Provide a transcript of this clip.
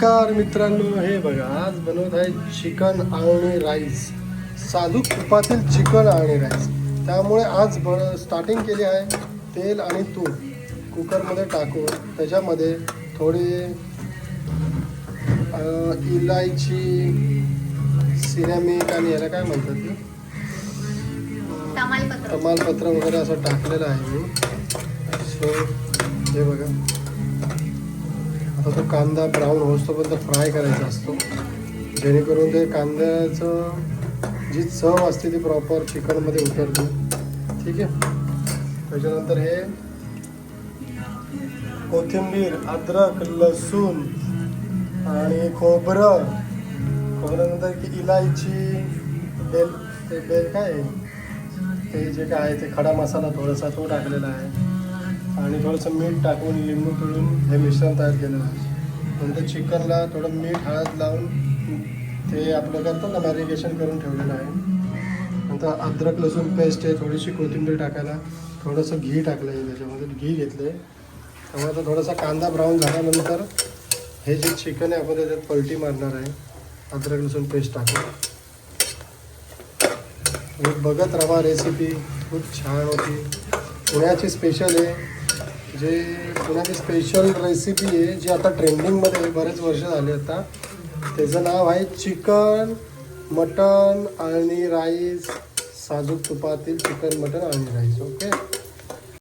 नमस्कार मित्रांनो, हे बघा आज बनवत आहे चिकन आणि राईस. साजूक तुपातील चिकन आणि राईस. त्यामुळे आज स्टार्टिंग केली आहे. तेल आणि तूप कुकरमध्ये टाकून त्याच्यामध्ये थोडी इलायची, सिरॅमिक आणि याला काय म्हणतात ते तमालपत्र वगैरे असं टाकलेलं आहे मी. सो हे बघा, आता तो कांदा ब्राऊन होईस्तोपर्यंत फ्राय करायचा असतो, जेणेकरून ते कांद्याचं जी चव असते ती प्रॉपर चिकनमध्ये उतरते. ठीक आहे. त्याच्यानंतर हे कोथिंबीर, अद्रक, लसूण आणि खोबऱ्यानंतर की इलायची, बेल काय ते जे काय आहे ते खडा मसाला थोडासा तो टाकलेला आहे आणि थोडंसं मीठ टाकून लिंबू पिळून हे मिश्रण तयार केलेलं आहे. नंतर चिकनला थोडं मीठ हळद लावून ते आपलं करतात ना मॅरिनेशन करून ठेवलेलं आहे. नंतर अद्रक लसूण पेस्ट आहे, थोडीशी कोथिंबीर टाकायला, थोडंसं घी टाकलं आहे, त्याच्यामध्ये घी घेतलं आहे. त्यामुळे आता थोडासा कांदा ब्राऊन झाल्यानंतर हे जे चिकन आहे आपण त्याच्यात पलटी मारणार आहे अद्रक लसूण पेस्ट टाकून. बघत राहा, रेसिपी खूप छान होती. पुण्याची स्पेशल आहे, जे पुण्याची स्पेशल रेसिपी आहे जी आता ट्रेंडिंगमध्ये बरेच वर्ष झाले. आता त्याचं नाव आहे चिकन मटन आणि राईस. साजूक तुपातील चिकन मटन आणि राईस. ओके.